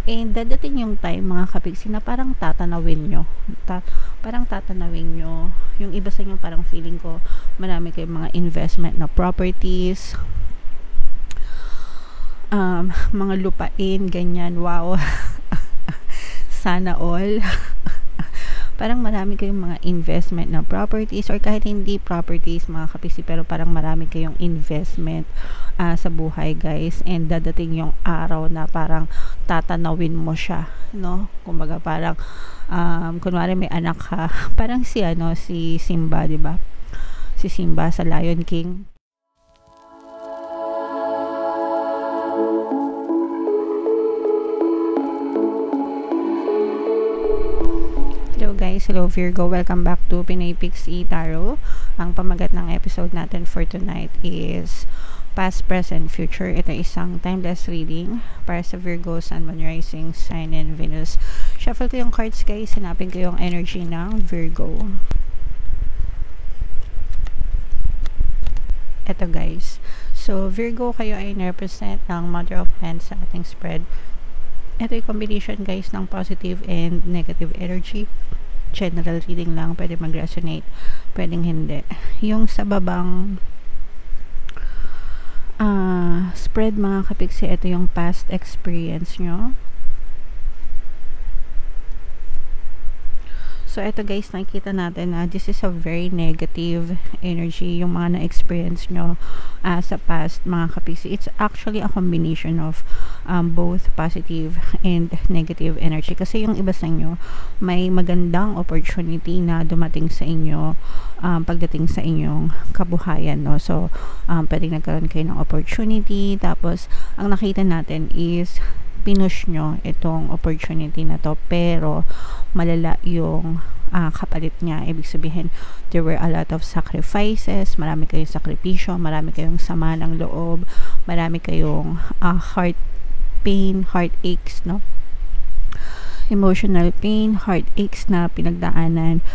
And dadating yung time mga kapigsi na parang tatanawin nyo. Parang tatanawin nyo. Yung iba sa inyo parang feeling ko marami kayong mga investment na properties, mga lupain, ganyan. Wow. Sana all. Parang marami kayong mga investment na properties or kahit hindi properties mga kapisi, pero parang marami kayong investment sa buhay guys, and dadating yung araw na parang tatanawin mo siya, no? Kumbaga parang kunwari may anak ka, parang si Simba, 'di ba? Si Simba sa Lion King. Hello guys, hello Virgo, welcome back to Pinay Pixie Tarot. Ang pamagat ng episode natin for tonight is Past, Present, Future. Ito isang timeless reading para sa Virgo, Sun, Moon, Rising, Sign, and Venus. Shuffle ko yung cards guys, hanapin ko yung energy ng Virgo. Ito guys, so Virgo, kayo ay represent ng Mother of Wands sa ating spread. Ito yung combination guys ng positive and negative energy. General reading lang, pwede mag-resonate, pwedeng hindi. Yung sa babang spread mga kapiksi, ito yung past experience nyo. So, ito guys, nakikita natin na this is a very negative energy, yung mga na-experience nyo sa past, mga kapisi. It's actually a combination of both positive and negative energy. Kasi yung iba sa inyo, may magandang opportunity na dumating sa inyo pagdating sa inyong kabuhayan, no? So, pwedeng nagkaroon kayo ng opportunity. Tapos, ang nakita natin is pinush nyo itong opportunity na to, pero malala yung kapalit niya. Ibig sabihin, there were a lot of sacrifices, marami kayong sakripisyo, marami kayong sama ng loob, marami kayong heart pain, heartaches, no? Emotional pain, heartaches na pinagdaanan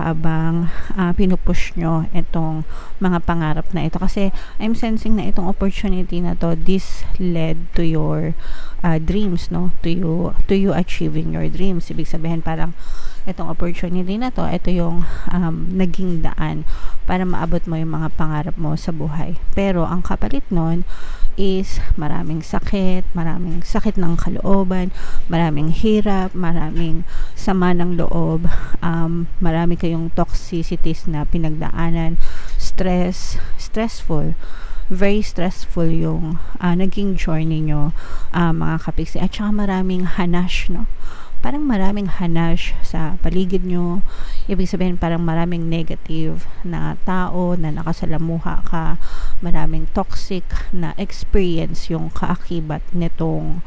habang pinupush nyo itong mga pangarap na ito. Kasi I'm sensing na itong opportunity na to, this led to your dreams, no? To you achieving your dreams. Ibig sabihin parang itong opportunity na to, ito yung naging daan para maabot mo yung mga pangarap mo sa buhay. Pero ang kapalit nun is maraming sakit ng kalooban, maraming hirap, maraming sama ng loob, marami kayong toxicities na pinagdaanan, stressful, very stressful yung naging journey nyo, mga kapiksi. At saka maraming hanash, no? Parang maraming hanash sa paligid nyo. Ibig sabihin parang maraming negative na tao na nakasalamuha ka, maraming toxic na experience yung kaakibat nitong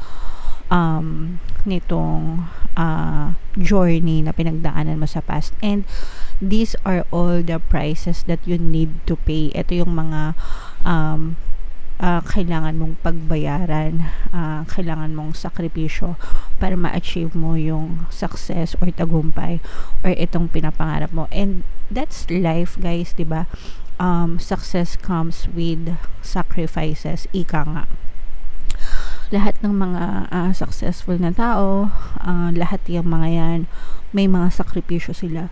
journey na pinagdaanan mo sa past. And these are all the prices that you need to pay. Ito yung mga kailangan mong pagbayaran, kailangan mong sakripisyo para ma-achieve mo yung success or tagumpay or itong pinapangarap mo. And that's life guys, diba? Success comes with sacrifices, ika nga. Lahat ng mga successful na tao, lahat yung mga yan, may mga sakripisyo sila.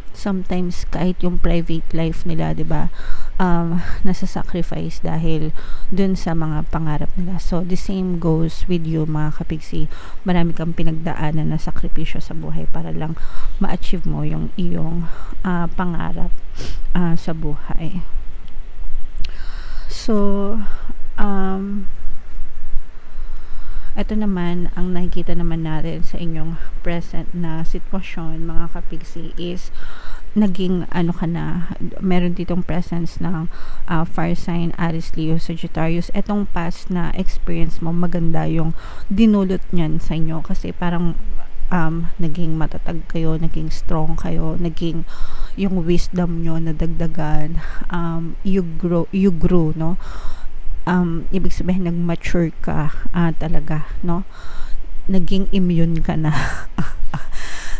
Sometimes kahit yung private life nila, 'di ba? Nasa-sacrifice dahil dun sa mga pangarap nila. So the same goes with you mga kapigsi. Marami kang pinagdaanan na sakripisyo sa buhay para lang ma-achieve mo yung iyong pangarap sa buhay. So ito naman, ang nakikita naman natin sa inyong present na sitwasyon mga kapigsi is naging meron ditong presence ng fire sign, Aries, Leo, Sagittarius. Etong past na experience mo, maganda yung dinulot niyan sa inyo kasi parang naging matatag kayo, naging strong kayo, naging yung wisdom nyo nadagdagan, you grew, no? Ibig sabihin nag-mature ka talaga, no? Naging immune ka na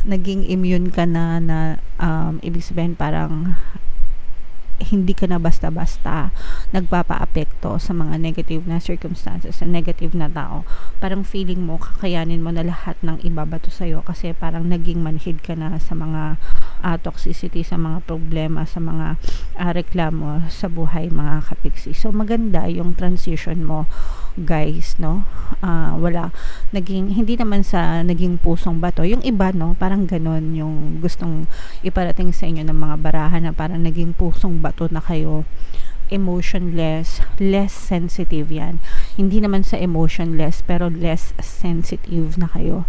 naging immune ka na ibig sabihin parang hindi ka na basta-basta nagpapaapekto sa mga negative na circumstances, sa negative na tao. Parang feeling mo, kakayanin mo na lahat ng ibabato sa'yo kasi parang naging manhid ka na sa mga toxicity, sa mga problema, sa mga reklamo sa buhay, mga kapiksi. So, maganda yung transition mo, guys, no? Hindi naman sa naging pusong bato. Yung iba, no, parang ganon yung gustong iparating sa inyo ng mga barahan na parang naging pusong bato na kayo, emotionless, less sensitive yan. Hindi naman sa emotionless, pero less sensitive na kayo.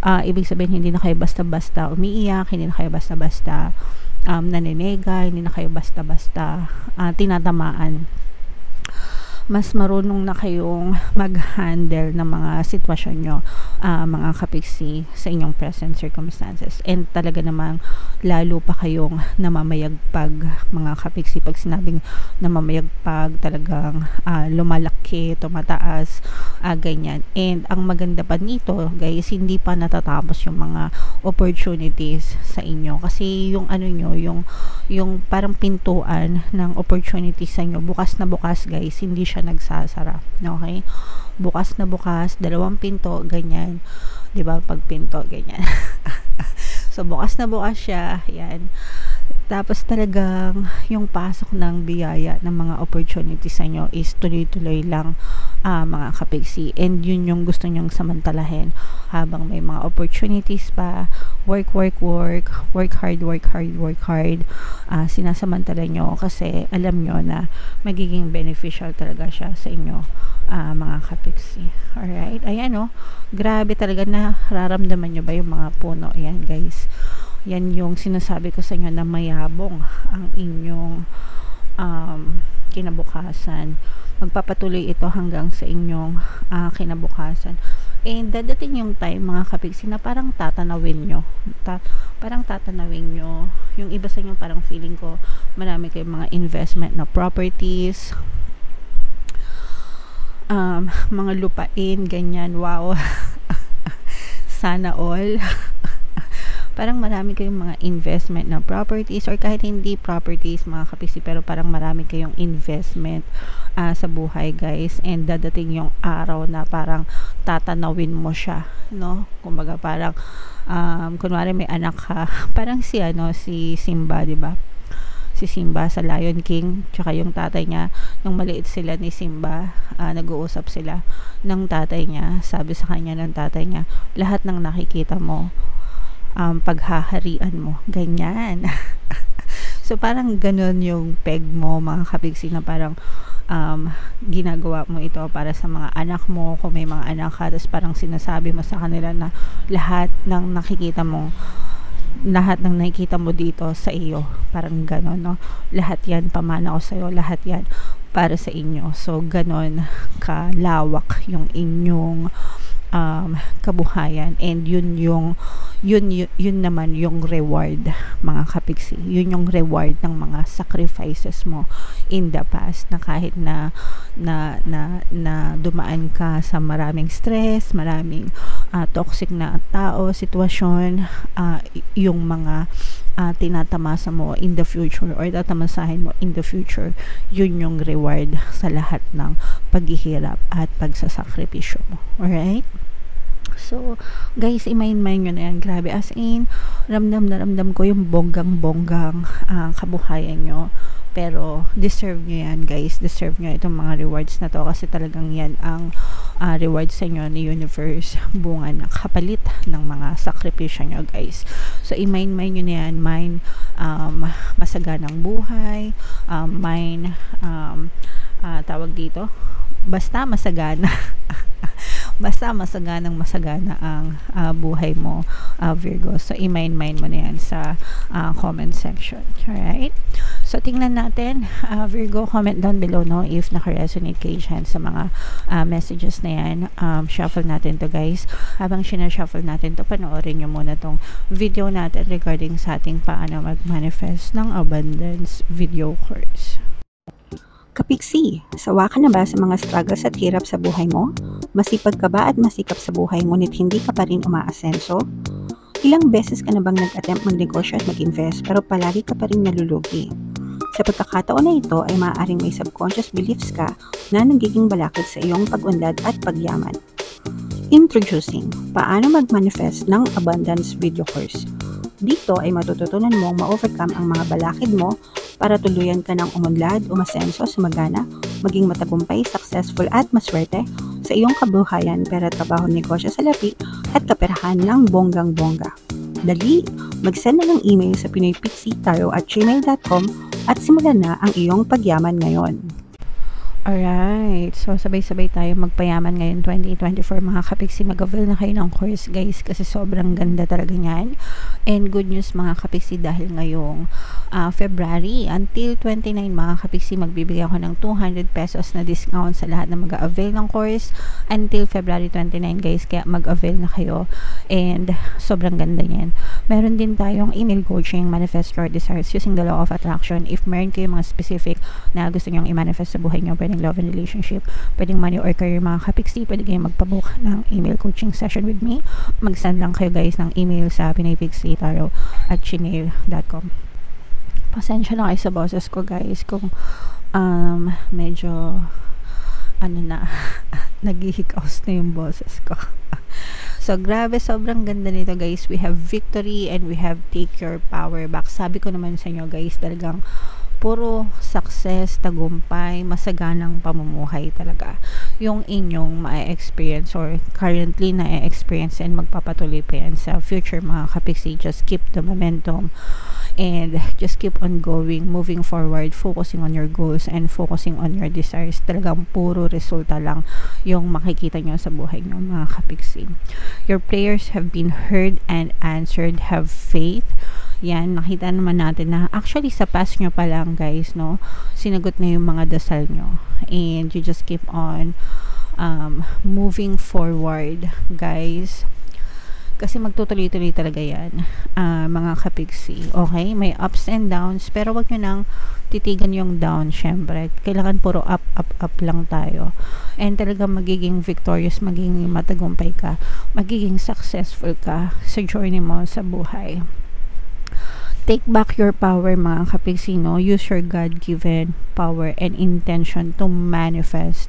Ibig sabihin, hindi na kayo basta-basta umiiyak, hindi na kayo basta-basta naninega, hindi na kayo basta-basta tinatamaan. Mas marunong na kayong mag-handle ng mga sitwasyon nyo, mga kapiksi, sa inyong present circumstances. And talaga namang lalo pa kayong namamayagpag, mga kapiksi. Pag sinabing namamayagpag, talagang lumalaki, tumataas, ganyan. And ang maganda pa nito, guys, hindi pa natatapos yung mga opportunities sa inyo. Kasi yung yung parang pintuan ng opportunities sa inyo, bukas na bukas, guys, hindi siya nagsasara. Okay? Bukas na bukas, 2 pinto, ganyan. 'Di ba? Pag pinto, ganyan. So, bukas na bukas siya. Yan. Tapos talagang yung pasok ng biyaya ng mga opportunities sa inyo is tuloy-tuloy lang, mga kapiksi. And yun yung gusto nyong samantalahin habang may mga opportunities pa. Work hard. Sinasamantala nyo kasi alam nyo na magiging beneficial talaga siya sa inyo, mga kapiksi. Alright? Ayan, oh. Grabe talaga, na nararamdaman nyo ba yung mga puno? Ayan, guys. Yan yung sinasabi ko sa inyo na mayabong ang inyong kinabukasan. Magpapatuloy ito hanggang sa inyong kinabukasan. And dadating yung time, mga kapiksi, na parang tatanawin nyo. Parang tatanawin nyo. Yung iba sa inyo, parang feeling ko, marami kayong mga investment na properties, mga lupain, ganyan. Wow. Sana all. Parang marami kayong mga investment na properties, or kahit hindi properties, mga kapiksi, pero parang marami kayong investment sa buhay, guys. And dadating yung araw na parang tatanawin mo siya, no? Kumbaga parang kunwari may anak ka, parang si Simba, 'di ba? Si Simba sa Lion King, tsaka yung tatay niya, nung maliit sila ni Simba, nag-uusap sila ng tatay niya. Sabi sa kanya ng tatay niya, lahat ng nakikita mo, paghaharian mo, ganyan. So parang ganun yung peg mo, mga kapiksi, na parang ginagawa mo ito para sa mga anak mo, kung may mga anak ka, tapos parang sinasabi mo sa kanila na lahat ng nakikita mo dito sa iyo, parang ganon, no? Lahat yan pamana ko sa iyo, lahat yan para sa inyo. So ganon kalawak yung inyong kabuhayan, and yun naman yung reward, mga kapiksi. Yun yung reward ng mga sacrifices mo in the past, na kahit na dumaan ka sa maraming stress, maraming toxic na tao, sitwasyon, yung mga tinatamasa mo in the future, or tatamasahin mo in the future, yun yung reward sa lahat ng paghihirap at pagsasakripisyo mo. Alright? So, guys, i-mind nyo na yan. Grabe, as in, ramdam ko yung bonggang kabuhayan nyo. Pero, deserve nyo yan, guys. Deserve nyo itong mga rewards na to, kasi talagang yan ang rewards sa inyo ni universe, bunga na kapalit ng mga sakripisyo nyo, guys. So, i-mind nyo na yan. Mind masaganang buhay, mind tawag dito, basta masagana. Basta masagana ang buhay mo, Virgo. So, i-mind mo na yan sa comment section. Alright? So, tingnan natin, Virgo, comment down below, no, if naka-resonate kayo dyan sa mga messages na yan. Shuffle natin to, guys. Habang sinashuffle natin to, panoorin nyo muna tong video natin regarding sa ating paano mag-manifest ng abundance video course. Kapiksi, sawa ka na ba sa mga struggles at hirap sa buhay mo? Masipag ka ba at masikap sa buhay ngunit hindi ka pa rin umaasenso? Ilang beses ka na bang nag-attempt magnegosyo at mag-invest pero palagi ka pa rin nalulugi? Sa pagkakataon na ito ay maaaring may subconscious beliefs ka na nagiging balakid sa iyong pag-unlad at pagyaman. Introducing, paano mag-manifest ng abundance video course. Dito ay matututunan mong ma-overcome ang mga balakid mo para tuluyan ka ng umunlad, umasenso, sumagana, maging matagumpay, successful at maswerte sa iyong kabuhayan, pera, trabaho, negosyo, salapi at kaperahan ng bonggang-bongga. Dali, mag-send na ng email sa pinoypixitaro@gmail.com at simulan na ang iyong pagyaman ngayon. Alright, so sabay-sabay tayo magpayaman ngayon 2024 mga kapiksi. Mag-avail na kayo ng course guys kasi sobrang ganda talaga niyan. And good news mga kapiksi dahil ngayong February until 29 mga kapiksi magbibigay ako ng 200 pesos na discount sa lahat na mag-avail ng course until February 29 guys, kaya mag-avail na kayo and sobrang ganda niyan. Meron din tayong email coaching, manifest your desires using the law of attraction. If meron kayo mga specific na gusto nyong i-manifest sa buhay nyo, pwedeng love and relationship, pwedeng money or career mga kapiksi, pwede kayong magpabook ng email coaching session with me. Mag-send lang kayo guys ng email sa pinoypixitaro@gmail.com. Pasensya na kayo sa boses ko guys kung medyo naghihikaos na yung boses ko. So, grabe, sobrang ganda nito guys. We have victory and we have take your power back. Sabi ko naman sa inyo guys, talagang puro success, tagumpay, masaganang pamumuhay talaga yung inyong ma-experience or currently na-experience and magpapatuloy pa yan sa future mga kapiksi. Just keep the momentum and just keep on going, moving forward, focusing on your goals and focusing on your desires. Talagang puro resulta lang yung makikita nyo sa buhay nyo mga kapiksi. Your prayers have been heard and answered. Have faith. Yan, nakita naman natin na actually sa past nyo pa lang guys, no, sinagot na yung mga dasal nyo and you just keep on moving forward guys, kasi magtutuloy-tuloy talaga yan mga kapiksi. Okay, may ups and downs pero wag nyo nang titigan yung down. Syempre kailangan puro up, up, up lang tayo and talagang magiging victorious, magiging matagumpay ka, magiging successful ka sa journey mo sa buhay. Take back your power mga kapiksi, no? Use your God-given power and intention to manifest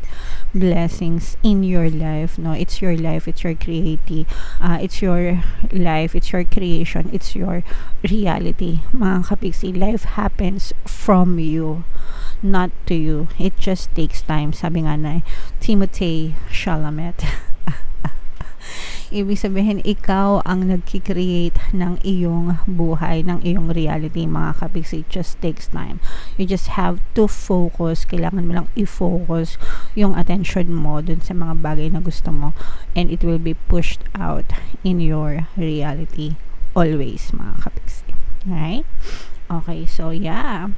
blessings in your life, no? It's your life, it's your it's your life, it's your creation, it's your reality mga kapiksi. Life happens from you, not to you. It just takes time, sabi nga na Timothée Chalamet. Ibig sabihin, ikaw ang nagki-create ng iyong buhay, ng iyong reality mga kapiksi. It just takes time. You just have to focus. Kailangan mo lang i-focus yung attention mo dun sa mga bagay na gusto mo and it will be pushed out in your reality always mga kapiksi. Alright? Okay, so yeah.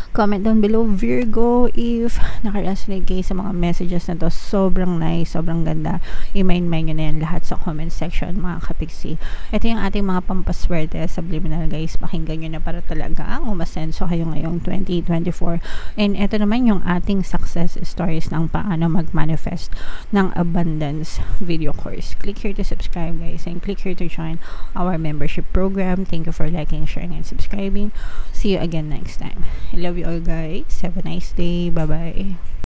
Comment down below Virgo if naka-resonate kayo sa mga messages na to. Sobrang nice, sobrang ganda. I-mind nyo na yan lahat sa comment section mga kapiksi. Ito yung ating mga pampaswerte subliminal guys. Pakinggan nyo na para talaga umasenso kayo ngayong 2024. And ito naman yung ating success stories ng paano mag-manifest ng abundance video course. Click here to subscribe guys and click here to join our membership program. Thank you for liking, sharing, and subscribing. See you again next time. I love you all guys. Have a nice day. Bye bye.